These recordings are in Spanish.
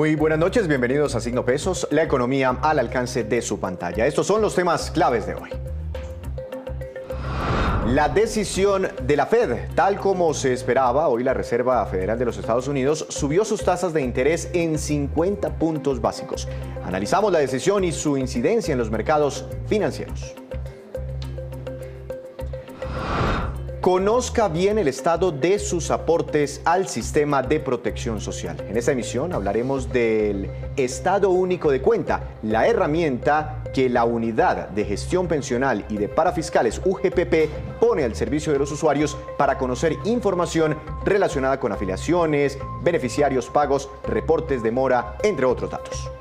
Muy buenas noches, bienvenidos a Signo Pesos, la economía al alcance de su pantalla. Estos son los temas claves de hoy. La decisión de la Fed, tal como se esperaba, hoy la Reserva Federal de los Estados Unidos subió sus tasas de interés en 50 puntos básicos. Analizamos la decisión y su incidencia en los mercados financieros. Conozca bien el estado de sus aportes al sistema de protección social. En esta emisión hablaremos del Estado Único de Cuenta, la herramienta que la Unidad de Gestión Pensional y de Parafiscales UGPP pone al servicio de los usuarios para conocer información relacionada con afiliaciones, beneficiarios, pagos, reportes de mora, entre otros datos.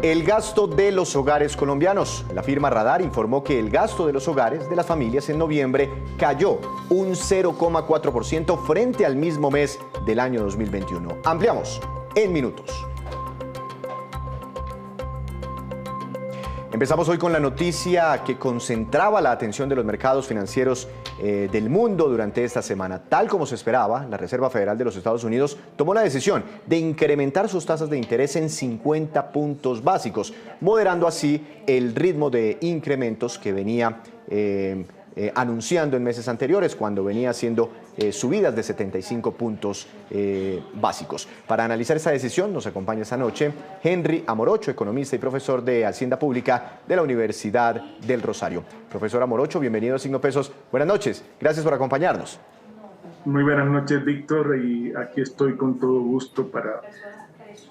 El gasto de los hogares colombianos. La firma Radar informó que el gasto de los hogares de las familias en noviembre cayó un 0,4% frente al mismo mes del año 2021. Ampliamos en minutos. Empezamos hoy con la noticia que concentraba la atención de los mercados financieros del mundo durante esta semana. Tal como se esperaba, la Reserva Federal de los Estados Unidos tomó la decisión de incrementar sus tasas de interés en 50 puntos básicos, moderando así el ritmo de incrementos que venía anunciando en meses anteriores, cuando venía haciendo subidas de 75 puntos básicos. Para analizar esta decisión nos acompaña esta noche Henry Amorocho, economista y profesor de Hacienda Pública de la Universidad del Rosario. Profesor Amorocho, bienvenido a Signo Pesos. Buenas noches, gracias por acompañarnos. Muy buenas noches, Víctor, y aquí estoy con todo gusto para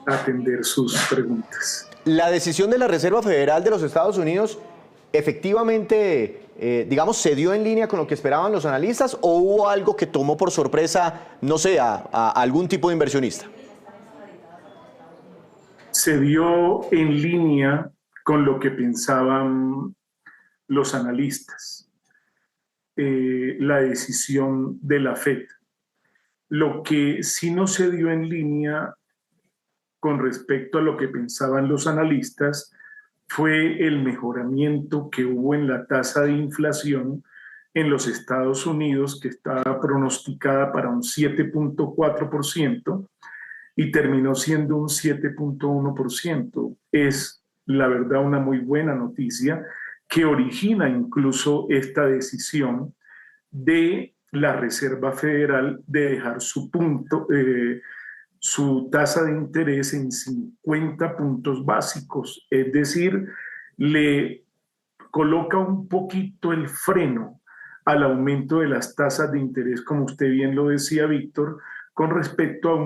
atender sus preguntas. La decisión de la Reserva Federal de los Estados Unidos efectivamente, digamos, se dio en línea con lo que esperaban los analistas, o hubo algo que tomó por sorpresa, no sé, a algún tipo de inversionista. Se dio en línea con lo que pensaban los analistas, la decisión de la Fed. Lo que sí no se dio en línea con respecto a lo que pensaban los analistas fue el mejoramiento que hubo en la tasa de inflación en los Estados Unidos, que estaba pronosticada para un 7,4% y terminó siendo un 7,1%. Es, la verdad, una muy buena noticia que origina incluso esta decisión de la Reserva Federal de dejar su tasa de interés en 50 puntos básicos, es decir, le coloca un poquito el freno al aumento de las tasas de interés, como usted bien lo decía, Víctor, con respecto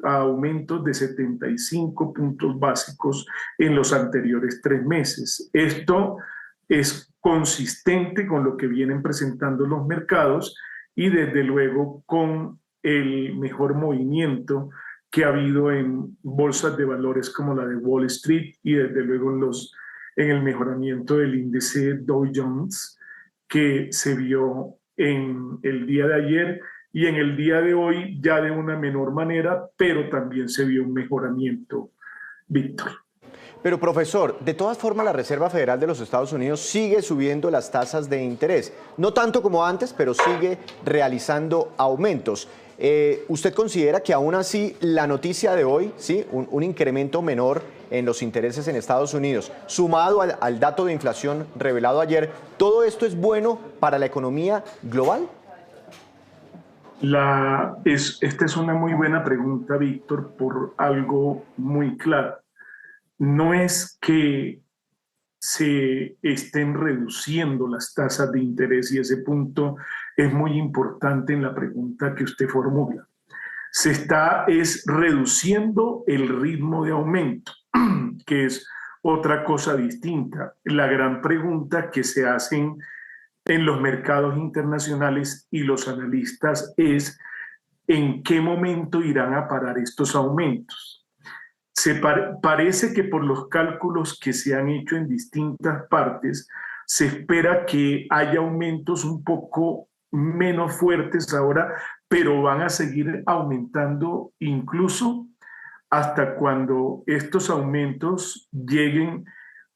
a aumentos de 75 puntos básicos en los anteriores 3 meses. Esto es consistente con lo que vienen presentando los mercados y desde luego con el mejor movimiento que ha habido en bolsas de valores como la de Wall Street y desde luego en el mejoramiento del índice Dow Jones que se vio en el día de ayer y en el día de hoy ya de una menor manera, pero también se vio un mejoramiento, Víctor. Pero profesor, de todas formas la Reserva Federal de los Estados Unidos sigue subiendo las tasas de interés. No tanto como antes, pero sigue realizando aumentos. ¿Usted considera que aún así la noticia de hoy, sí, un incremento menor en los intereses en Estados Unidos, sumado al dato de inflación revelado ayer, todo esto es bueno para la economía global? Esta es una muy buena pregunta, Víctor, por algo muy claro. No es que se estén reduciendo las tasas de interés y ese punto es muy importante en la pregunta que usted formula. Se está reduciendo el ritmo de aumento, que es otra cosa distinta. La gran pregunta que se hacen en los mercados internacionales y los analistas es ¿en qué momento irán a parar estos aumentos? Parece que por los cálculos que se han hecho en distintas partes, se espera que haya aumentos un poco menos fuertes ahora, pero van a seguir aumentando incluso hasta cuando estos aumentos lleguen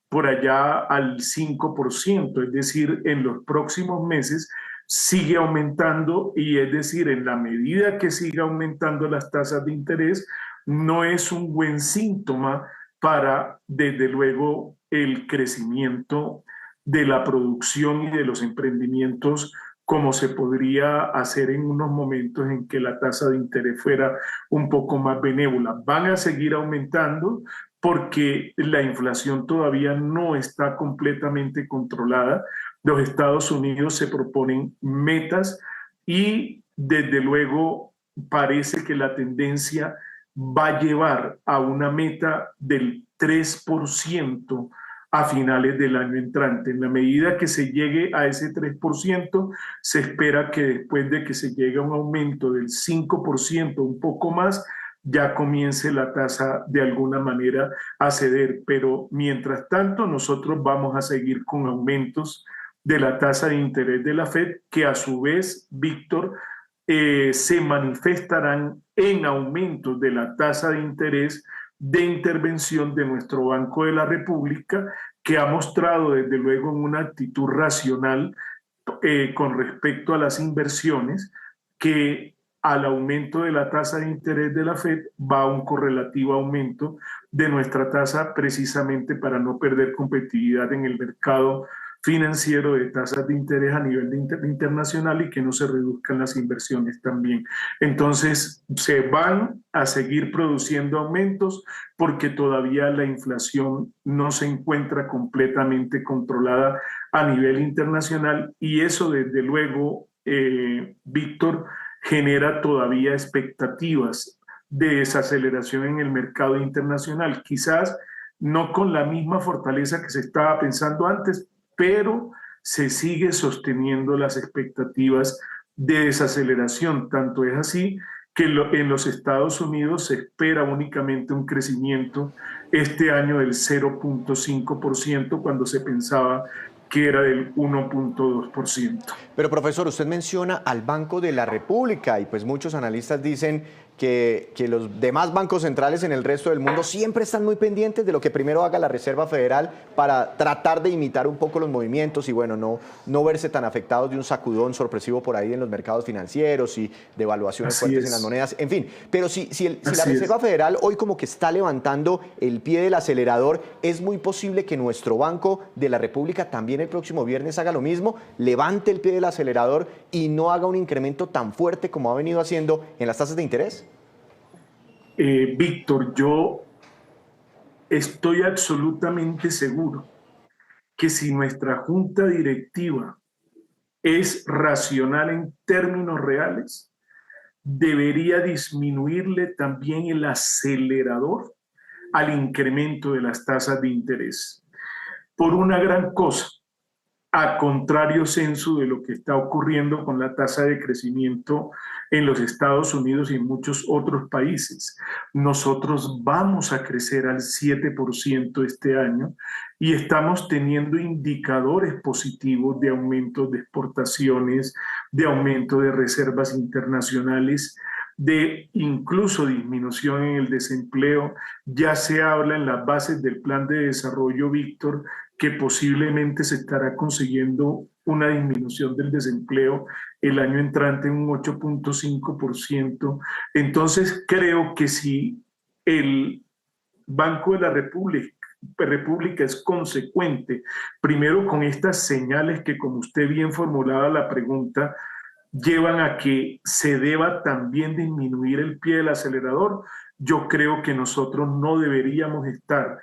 por allá al 5%, es decir, en los próximos meses sigue aumentando y es decir, en la medida que siga aumentando las tasas de interés, no es un buen síntoma para, desde luego, el crecimiento de la producción y de los emprendimientos como se podría hacer en unos momentos en que la tasa de interés fuera un poco más benévola. Van a seguir aumentando porque la inflación todavía no está completamente controlada. Los Estados Unidos se proponen metas y desde luego parece que la tendencia va a llevar a una meta del 3% a finales del año entrante. En la medida que se llegue a ese 3%, se espera que después de que se llegue a un aumento del 5%, un poco más, ya comience la tasa de alguna manera a ceder. Pero mientras tanto, nosotros vamos a seguir con aumentos de la tasa de interés de la Fed, que a su vez, Víctor, se manifestarán en aumentos de la tasa de interés de intervención de nuestro Banco de la República, que ha mostrado desde luego una actitud racional con respecto a las inversiones, que al aumento de la tasa de interés de la Fed va a un correlativo aumento de nuestra tasa precisamente para no perder competitividad en el mercado financiero de tasas de interés a nivel internacional y que no se reduzcan las inversiones también. Entonces, se van a seguir produciendo aumentos porque todavía la inflación no se encuentra completamente controlada a nivel internacional y eso desde luego, Víctor, genera todavía expectativas de desaceleración en el mercado internacional, quizás no con la misma fortaleza que se estaba pensando antes, pero se sigue sosteniendo las expectativas de desaceleración. Tanto es así que en los Estados Unidos se espera únicamente un crecimiento este año del 0.5% cuando se pensaba que era del 1.2%. Pero profesor, usted menciona al Banco de la República y pues muchos analistas dicen que los demás bancos centrales en el resto del mundo siempre están muy pendientes de lo que primero haga la Reserva Federal para tratar de imitar un poco los movimientos y bueno, no verse tan afectados de un sacudón sorpresivo por ahí en los mercados financieros y de evaluaciones fuertes en las monedas, en fin. Pero si la Reserva Federal hoy como que está levantando el pie del acelerador, es muy posible que nuestro Banco de la República también el próximo viernes haga lo mismo, levante el pie del acelerador y no haga un incremento tan fuerte como ha venido haciendo en las tasas de interés. Víctor, yo estoy absolutamente seguro que si nuestra junta directiva es racional en términos reales, debería disminuirle también el acelerador al incremento de las tasas de interés. Por una gran cosa, a contrario censo de lo que está ocurriendo con la tasa de crecimiento en los Estados Unidos y en muchos otros países. Nosotros vamos a crecer al 7% este año y estamos teniendo indicadores positivos de aumento de exportaciones, de aumento de reservas internacionales, de incluso disminución en el desempleo. Ya se habla en las bases del plan de desarrollo, Víctor, que posiblemente se estará consiguiendo una disminución del desempleo el año entrante en un 8.5%. Entonces, creo que si el Banco de la República es consecuente, primero con estas señales que, como usted bien formulaba la pregunta, llevan a que se deba también disminuir el pie del acelerador, yo creo que nosotros no deberíamos estar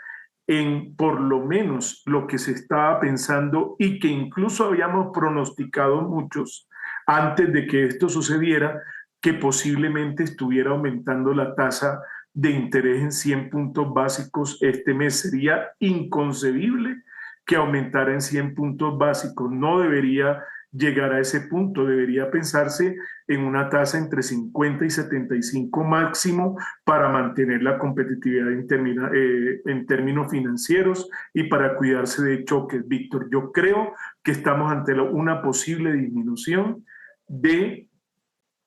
en por lo menos lo que se estaba pensando y que incluso habíamos pronosticado muchos antes de que esto sucediera, que posiblemente estuviera aumentando la tasa de interés en 100 puntos básicos este mes. Sería inconcebible que aumentara en 100 puntos básicos. No debería llegar a ese punto, debería pensarse en una tasa entre 50 y 75 máximo para mantener la competitividad en términos financieros y para cuidarse de choques. Víctor, yo creo que estamos ante una posible disminución de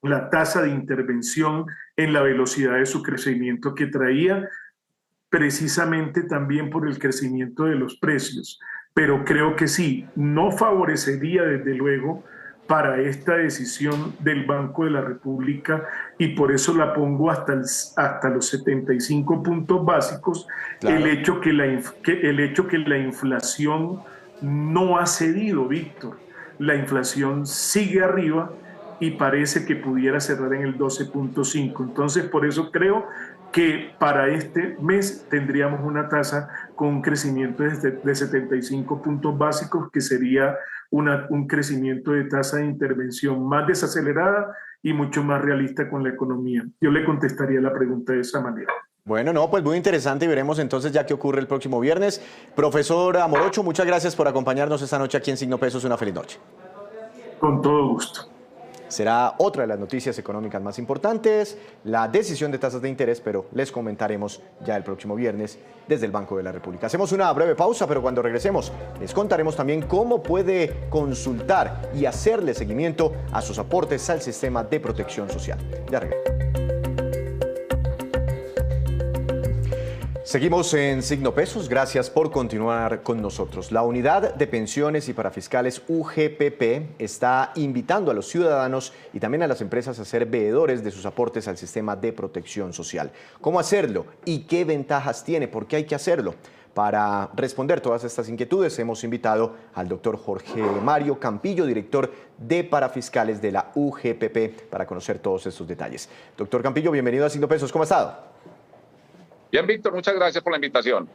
la tasa de intervención en la velocidad de su crecimiento que traía precisamente también por el crecimiento de los precios. Pero creo que sí, no favorecería desde luego para esta decisión del Banco de la República y por eso la pongo hasta los 75 puntos básicos, Claro. el hecho que la inflación no ha cedido, Víctor. La inflación sigue arriba y parece que pudiera cerrar en el 12,5. Entonces, por eso creo que para este mes tendríamos una tasa con un crecimiento de 75 puntos básicos, que sería un crecimiento de tasa de intervención más desacelerada y mucho más realista con la economía. Yo le contestaría la pregunta de esa manera. Bueno, no, pues muy interesante y veremos entonces ya qué ocurre el próximo viernes. Profesor Amorocho, muchas gracias por acompañarnos esta noche aquí en Signo Pesos. Una feliz noche. Con todo gusto. Será otra de las noticias económicas más importantes, la decisión de tasas de interés, pero les comentaremos ya el próximo viernes desde el Banco de la República. Hacemos una breve pausa, pero cuando regresemos les contaremos también cómo puede consultar y hacerle seguimiento a sus aportes al sistema de protección social. Ya regresamos. Seguimos en Signo Pesos, gracias por continuar con nosotros. La Unidad de Pensiones y Parafiscales UGPP está invitando a los ciudadanos y también a las empresas a ser veedores de sus aportes al sistema de protección social. ¿Cómo hacerlo y qué ventajas tiene? ¿Por qué hay que hacerlo? Para responder todas estas inquietudes hemos invitado al doctor Jorge Mario Campillo, director de Parafiscales de la UGPP, para conocer todos estos detalles. Doctor Campillo, bienvenido a Signo Pesos, ¿cómo ha estado? Bien, Víctor, muchas gracias por la invitación.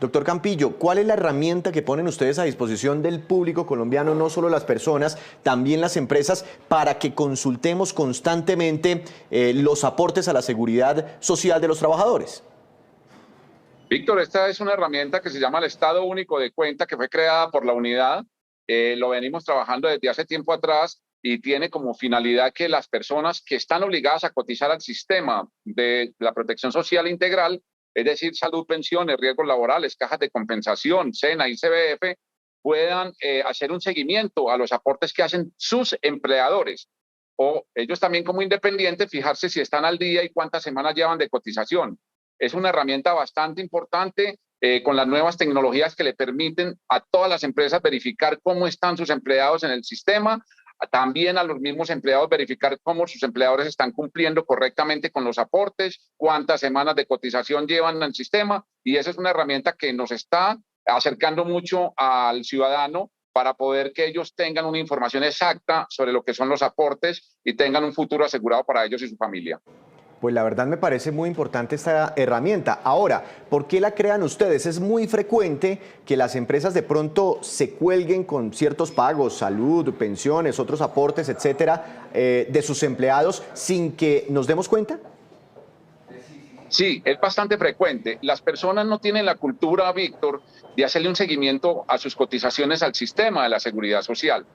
Doctor Campillo, ¿cuál es la herramienta que ponen ustedes a disposición del público colombiano, no solo las personas, también las empresas, para que consultemos constantemente los aportes a la seguridad social de los trabajadores? Víctor, esta es una herramienta que se llama el Estado Único de Cuenta, que fue creada por la unidad. Lo venimos trabajando desde hace tiempo atrás y tiene como finalidad que las personas que están obligadas a cotizar al sistema de la protección social integral, es decir, salud, pensiones, riesgos laborales, cajas de compensación, SENA y CBF, puedan hacer un seguimiento a los aportes que hacen sus empleadores. O ellos también como independientes, fijarse si están al día y cuántas semanas llevan de cotización. Es una herramienta bastante importante con las nuevas tecnologías que le permiten a todas las empresas verificar cómo están sus empleados en el sistema, también a los mismos empleados verificar cómo sus empleadores están cumpliendo correctamente con los aportes, cuántas semanas de cotización llevan al sistema, y esa es una herramienta que nos está acercando mucho al ciudadano para poder que ellos tengan una información exacta sobre lo que son los aportes y tengan un futuro asegurado para ellos y su familia. Pues la verdad me parece muy importante esta herramienta. Ahora, ¿por qué la crean ustedes? Es muy frecuente que las empresas de pronto se cuelguen con ciertos pagos, salud, pensiones, otros aportes, etcétera, de sus empleados sin que nos demos cuenta. Sí, es bastante frecuente. Las personas no tienen la cultura, Víctor, de hacerle un seguimiento a sus cotizaciones al sistema de la seguridad social.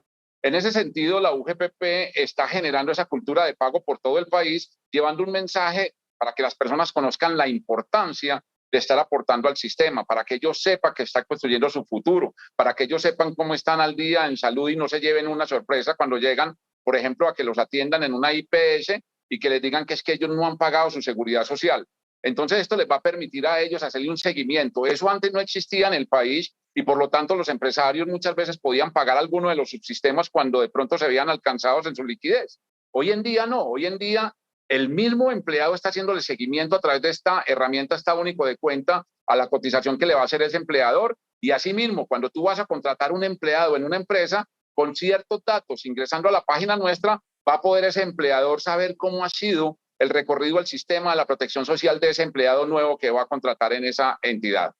En ese sentido, la UGPP está generando esa cultura de pago por todo el país, llevando un mensaje para que las personas conozcan la importancia de estar aportando al sistema, para que ellos sepan que están construyendo su futuro, para que ellos sepan cómo están al día en salud y no se lleven una sorpresa cuando llegan, por ejemplo, a que los atiendan en una IPS y que les digan que es que ellos no han pagado su seguridad social. Entonces, esto les va a permitir a ellos hacerle un seguimiento. Eso antes no existía en el país y, por lo tanto, los empresarios muchas veces podían pagar alguno de los subsistemas cuando de pronto se veían alcanzados en su liquidez. Hoy en día no. Hoy en día el mismo empleado está haciéndole seguimiento a través de esta herramienta Estado Único de Cuenta a la cotización que le va a hacer ese empleador. Y asimismo, cuando tú vas a contratar un empleado en una empresa, con ciertos datos, ingresando a la página nuestra, va a poder ese empleador saber cómo ha sido el recorrido al sistema de la protección social de ese empleado nuevo que va a contratar en esa entidad.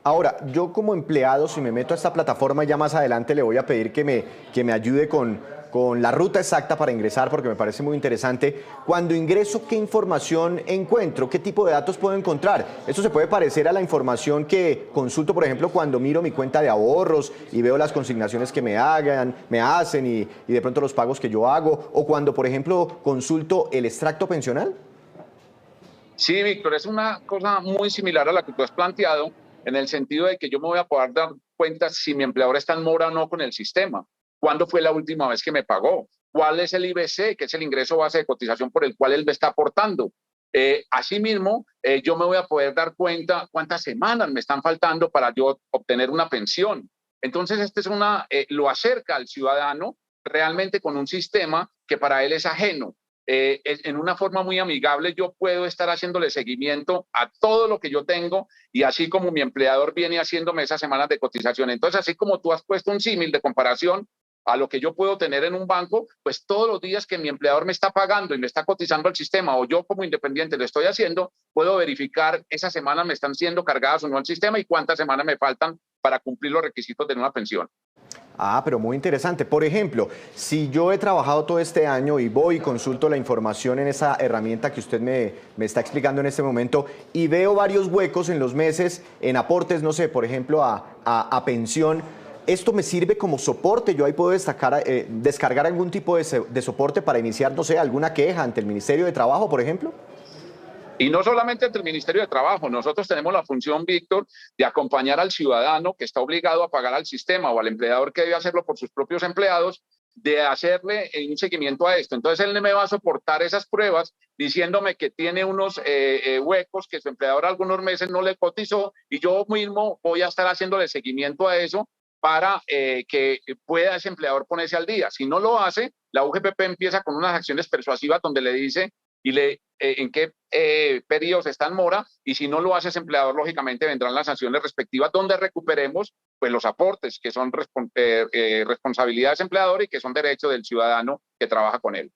Ahora, yo como empleado, si me meto a esta plataforma, ya más adelante le voy a pedir que me ayude con la ruta exacta para ingresar, porque me parece muy interesante. Cuando ingreso, ¿qué información encuentro? ¿Qué tipo de datos puedo encontrar? Esto se puede parecer a la información que consulto, por ejemplo, cuando miro mi cuenta de ahorros y veo las consignaciones que me hacen y de pronto los pagos que yo hago, o cuando, por ejemplo, consulto el extracto pensional. Sí, Víctor, es una cosa muy similar a la que tú has planteado, en el sentido de que yo me voy a poder dar cuenta si mi empleador está en mora o no con el sistema. ¿Cuándo fue la última vez que me pagó? ¿Cuál es el IBC, que es el ingreso base de cotización por el cual él me está aportando? Asimismo, yo me voy a poder dar cuenta cuántas semanas me están faltando para yo obtener una pensión. Entonces, lo acerca al ciudadano realmente con un sistema que para él es ajeno. En una forma muy amigable yo puedo estar haciéndole seguimiento a todo lo que yo tengo y así como mi empleador viene haciéndome esas semanas de cotización. Entonces, así como tú has puesto un símil de comparación a lo que yo puedo tener en un banco, pues todos los días que mi empleador me está pagando y me está cotizando al sistema o yo como independiente lo estoy haciendo, puedo verificar esas semanas me están siendo cargadas o no al sistema y cuántas semanas me faltan para cumplir los requisitos de una pensión. Ah, pero muy interesante. Por ejemplo, si yo he trabajado todo este año y voy y consulto la información en esa herramienta que usted me está explicando en este momento y veo varios huecos en los meses, en aportes, no sé, por ejemplo, a pensión, ¿esto me sirve como soporte? ¿Yo ahí puedo descargar algún tipo de soporte para iniciar, no sé, alguna queja ante el Ministerio de Trabajo, por ejemplo? Y no solamente ante el Ministerio de Trabajo, nosotros tenemos la función, Víctor, de acompañar al ciudadano que está obligado a pagar al sistema o al empleador que debe hacerlo por sus propios empleados, de hacerle un seguimiento a esto. Entonces él me va a soportar esas pruebas diciéndome que tiene unos huecos que su empleador algunos meses no le cotizó y yo mismo voy a estar haciéndole seguimiento a eso para que pueda ese empleador ponerse al día. Si no lo hace, la UGPP empieza con unas acciones persuasivas donde le dice en qué periodos está en mora, y si no lo hace ese empleador, lógicamente vendrán las sanciones respectivas donde recuperemos pues los aportes que son responsabilidad del empleador y que son derecho del ciudadano que trabaja con él.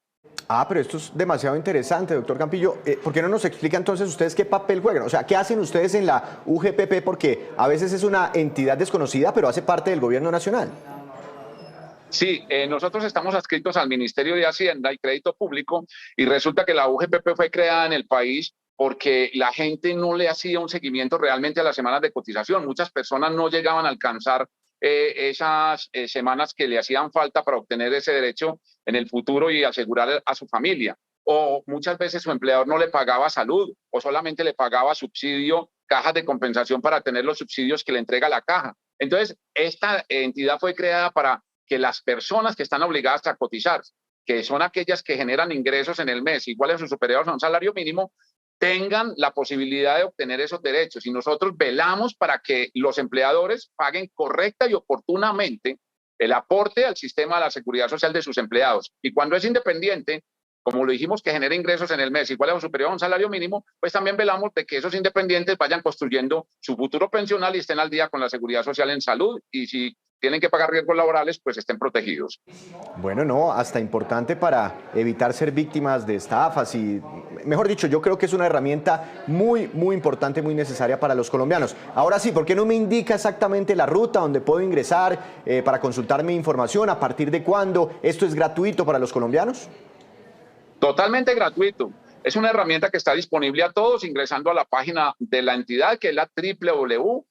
Ah, pero esto es demasiado interesante, doctor Campillo. ¿Por qué no nos explica entonces ustedes qué papel juegan? O sea, ¿qué hacen ustedes en la UGPP? Porque a veces es una entidad desconocida, pero hace parte del gobierno nacional. Sí, nosotros estamos adscritos al Ministerio de Hacienda y Crédito Público y resulta que la UGPP fue creada en el país porque la gente no le hacía un seguimiento realmente a las semanas de cotización. Muchas personas no llegaban a alcanzar esas semanas que le hacían falta para obtener ese derecho en el futuro y asegurar a su familia. O muchas veces su empleador no le pagaba salud o solamente le pagaba subsidio, cajas de compensación para tener los subsidios que le entrega la caja. Entonces, esta entidad fue creada para que las personas que están obligadas a cotizar, que son aquellas que generan ingresos en el mes iguales o superiores a un salario mínimo, tengan la posibilidad de obtener esos derechos. Y nosotros velamos para que los empleadores paguen correcta y oportunamente el aporte al sistema de la seguridad social de sus empleados. Y cuando es independiente, como lo dijimos, que genere ingresos en el mes iguales o superiores a un salario mínimo, pues también velamos de que esos independientes vayan construyendo su futuro pensional y estén al día con la seguridad social en salud, y si tienen que pagar riesgos laborales, pues estén protegidos. Bueno, no, hasta importante para evitar ser víctimas de estafas y, mejor dicho, yo creo que es una herramienta muy, muy importante, muy necesaria para los colombianos. Ahora sí, ¿por qué no me indica exactamente la ruta donde puedo ingresar para consultar mi información? ¿A partir de cuándo? ¿Esto es gratuito para los colombianos? Totalmente gratuito. Es una herramienta que está disponible a todos ingresando a la página de la entidad, que es la www.ugpp.gov.co.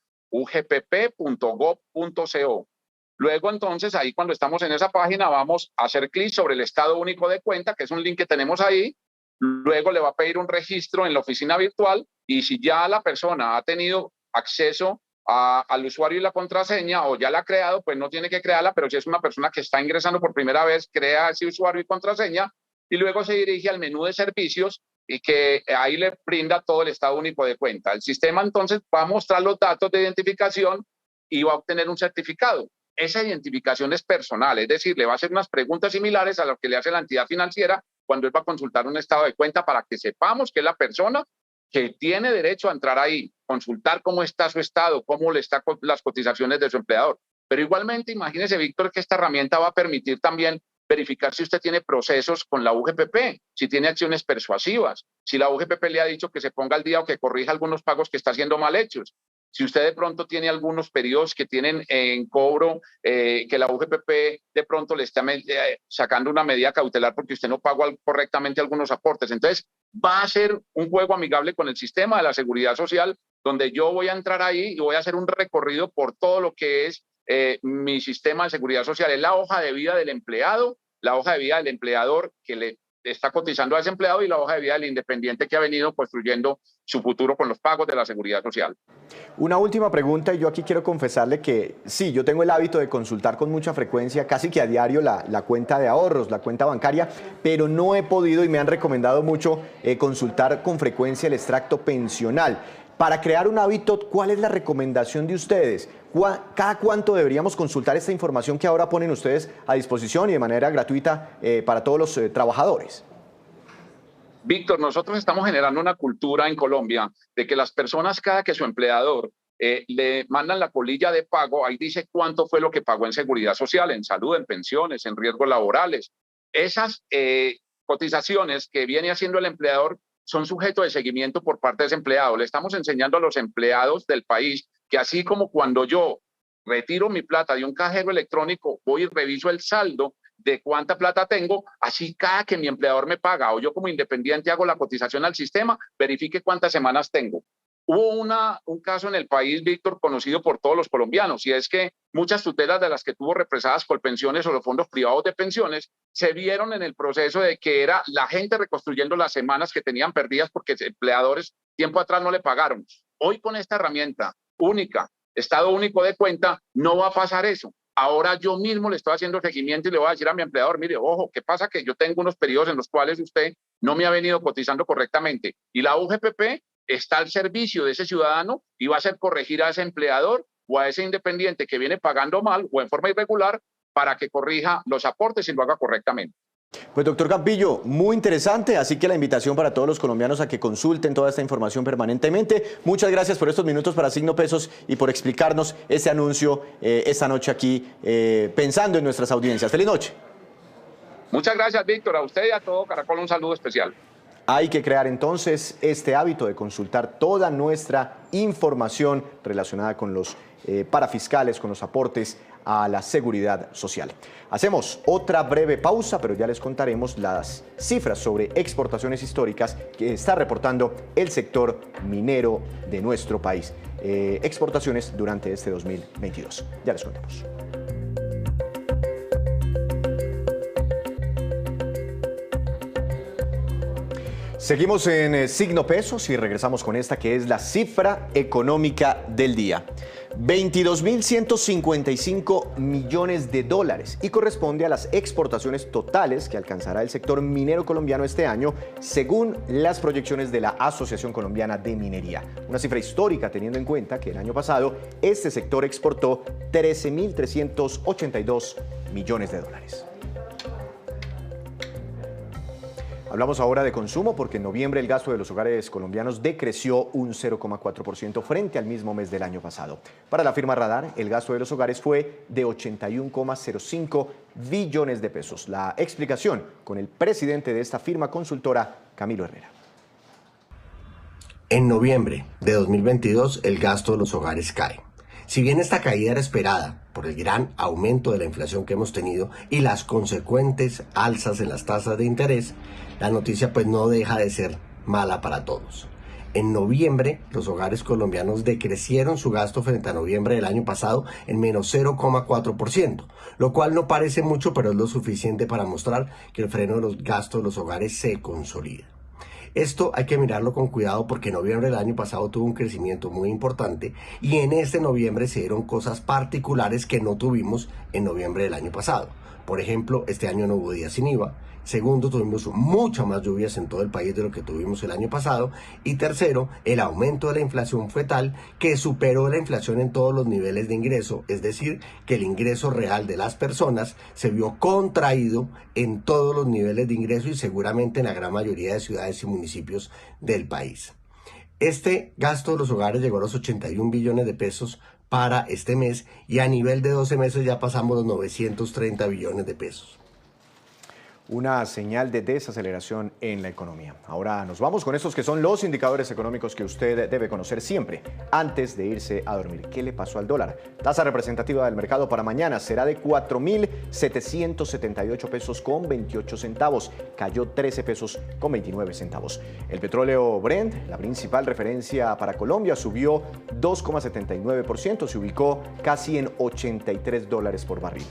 Luego, entonces, ahí cuando estamos en esa página, vamos a hacer clic sobre el estado único de cuenta, que es un link que tenemos ahí. Luego le va a pedir un registro en la oficina virtual y si ya la persona ha tenido acceso al usuario y la contraseña o ya la ha creado, pues no tiene que crearla, pero si es una persona que está ingresando por primera vez, crea ese usuario y contraseña y luego se dirige al menú de servicios y que ahí le brinda todo el estado único de cuenta. El sistema entonces va a mostrar los datos de identificación y va a obtener un certificado. Esa identificación es personal, es decir, le va a hacer unas preguntas similares a lo que le hace la entidad financiera cuando él va a consultar un estado de cuenta para que sepamos que es la persona que tiene derecho a entrar ahí, consultar cómo está su estado, cómo le están las cotizaciones de su empleador. Pero igualmente, imagínese, Víctor, que esta herramienta va a permitir también verificar si usted tiene procesos con la UGPP, si tiene acciones persuasivas, si la UGPP le ha dicho que se ponga al día o que corrija algunos pagos que está haciendo mal hechos. Si usted de pronto tiene algunos periodos que tienen en cobro, que la UGPP de pronto le está sacando una medida cautelar porque usted no pagó correctamente algunos aportes. Entonces, va a ser un juego amigable con el sistema de la seguridad social, donde yo voy a entrar ahí y voy a hacer un recorrido por todo lo que es mi sistema de seguridad social. Es la hoja de vida del empleado, la hoja de vida del empleador que le está cotizando a ese empleado y la hoja de vida del independiente que ha venido construyendo su futuro con los pagos de la seguridad social. Una última pregunta, y yo aquí quiero confesarle que sí, yo tengo el hábito de consultar con mucha frecuencia, casi que a diario, la cuenta de ahorros, la cuenta bancaria, pero no he podido y me han recomendado mucho consultar con frecuencia el extracto pensional. Para crear un hábito, ¿cuál es la recomendación de ustedes? ¿Cada cuánto deberíamos consultar esta información que ahora ponen ustedes a disposición y de manera gratuita para todos los trabajadores? Víctor, nosotros estamos generando una cultura en Colombia de que las personas, cada que su empleador le mandan la colilla de pago, ahí dice cuánto fue lo que pagó en seguridad social, en salud, en pensiones, en riesgos laborales. Esas cotizaciones que viene haciendo el empleador son sujetos de seguimiento por parte de ese empleado. Le estamos enseñando a los empleados del país que así como cuando yo retiro mi plata de un cajero electrónico, voy y reviso el saldo de cuánta plata tengo, así cada que mi empleador me paga o yo como independiente hago la cotización al sistema, verifique cuántas semanas tengo. Hubo un caso en el país, Víctor, conocido por todos los colombianos, y es que muchas tutelas de las que tuvo represadas Colpensiones o los fondos privados de pensiones se vieron en el proceso de que era la gente reconstruyendo las semanas que tenían perdidas porque empleadores tiempo atrás no le pagaron. Hoy con esta herramienta única, estado único de cuenta, no va a pasar eso. Ahora yo mismo le estoy haciendo seguimiento y le voy a decir a mi empleador, mire, ojo, ¿qué pasa? Que yo tengo unos periodos en los cuales usted no me ha venido cotizando correctamente. Y la UGPP está al servicio de ese ciudadano y va a hacer corregir a ese empleador o a ese independiente que viene pagando mal o en forma irregular para que corrija los aportes y lo haga correctamente. Pues doctor Campillo, muy interesante, así que la invitación para todos los colombianos a que consulten toda esta información permanentemente. Muchas gracias por estos minutos para Signo Pesos y por explicarnos este anuncio esta noche aquí, pensando en nuestras audiencias. ¡Feliz noche! Muchas gracias, Víctor. A usted y a todo Caracol un saludo especial. Hay que crear entonces este hábito de consultar toda nuestra información relacionada con los parafiscales, con los aportes a la seguridad social. Hacemos otra breve pausa, pero ya les contaremos las cifras sobre exportaciones históricas que está reportando el sector minero de nuestro país. Exportaciones durante este 2022. Ya les contamos. Seguimos en Signo Pesos y regresamos con esta que es la cifra económica del día. 22.155 millones de dólares y corresponde a las exportaciones totales que alcanzará el sector minero colombiano este año, según las proyecciones de la Asociación Colombiana de Minería. Una cifra histórica teniendo en cuenta que el año pasado este sector exportó 13.382 millones de dólares. Hablamos ahora de consumo porque en noviembre el gasto de los hogares colombianos decreció un 0,4% frente al mismo mes del año pasado. Para la firma Radar, el gasto de los hogares fue de 81,05 billones de pesos. La explicación con el presidente de esta firma consultora, Camilo Herrera. En noviembre de 2022 el gasto de los hogares cae. Si bien esta caída era esperada por el gran aumento de la inflación que hemos tenido y las consecuentes alzas en las tasas de interés, la noticia pues no deja de ser mala para todos. En noviembre, los hogares colombianos decrecieron su gasto frente a noviembre del año pasado en menos 0,4%, lo cual no parece mucho, pero es lo suficiente para mostrar que el freno de los gastos de los hogares se consolida. Esto hay que mirarlo con cuidado porque noviembre del año pasado tuvo un crecimiento muy importante y en este noviembre se dieron cosas particulares que no tuvimos en noviembre del año pasado. Por ejemplo, este año no hubo días sin IVA. Segundo, tuvimos muchas más lluvias en todo el país de lo que tuvimos el año pasado. Y tercero, el aumento de la inflación fue tal que superó la inflación en todos los niveles de ingreso. Es decir, que el ingreso real de las personas se vio contraído en todos los niveles de ingreso y seguramente en la gran mayoría de ciudades y municipios del país. Este gasto de los hogares llegó a los 81 billones de pesos para este mes y a nivel de 12 meses ya pasamos los 930 billones de pesos. Una señal de desaceleración en la economía. Ahora nos vamos con estos que son los indicadores económicos que usted debe conocer siempre antes de irse a dormir. ¿Qué le pasó al dólar? Tasa representativa del mercado para mañana será de 4.778 pesos con 28 centavos. Cayó 13 pesos con 29 centavos. El petróleo Brent, la principal referencia para Colombia, subió 2,79%. Se ubicó casi en $83 por barril.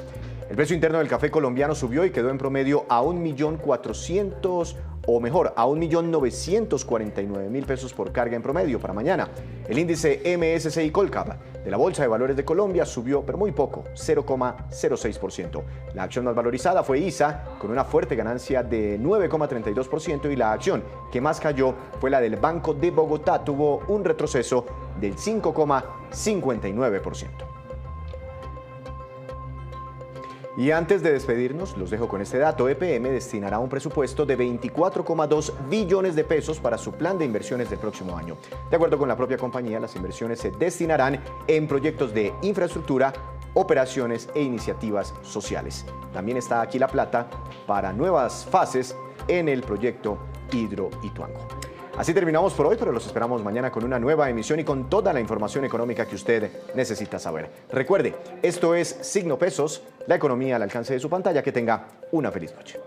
El precio interno del café colombiano subió y quedó en promedio a 1.408.000 o mejor, a 1.949.000 pesos por carga en promedio para mañana. El índice MSCI Colcap de la Bolsa de Valores de Colombia subió, pero muy poco, 0,06%. La acción más valorizada fue ISA, con una fuerte ganancia de 9,32%, y la acción que más cayó fue la del Banco de Bogotá, tuvo un retroceso del 5,59%. Y antes de despedirnos, los dejo con este dato. EPM destinará un presupuesto de 24,2 billones de pesos para su plan de inversiones del próximo año. De acuerdo con la propia compañía, las inversiones se destinarán en proyectos de infraestructura, operaciones e iniciativas sociales. También está aquí la plata para nuevas fases en el proyecto Hidroituango. Así terminamos por hoy, pero los esperamos mañana con una nueva emisión y con toda la información económica que usted necesita saber. Recuerde, esto es Signo Pesos, la economía al alcance de su pantalla. Que tenga una feliz noche.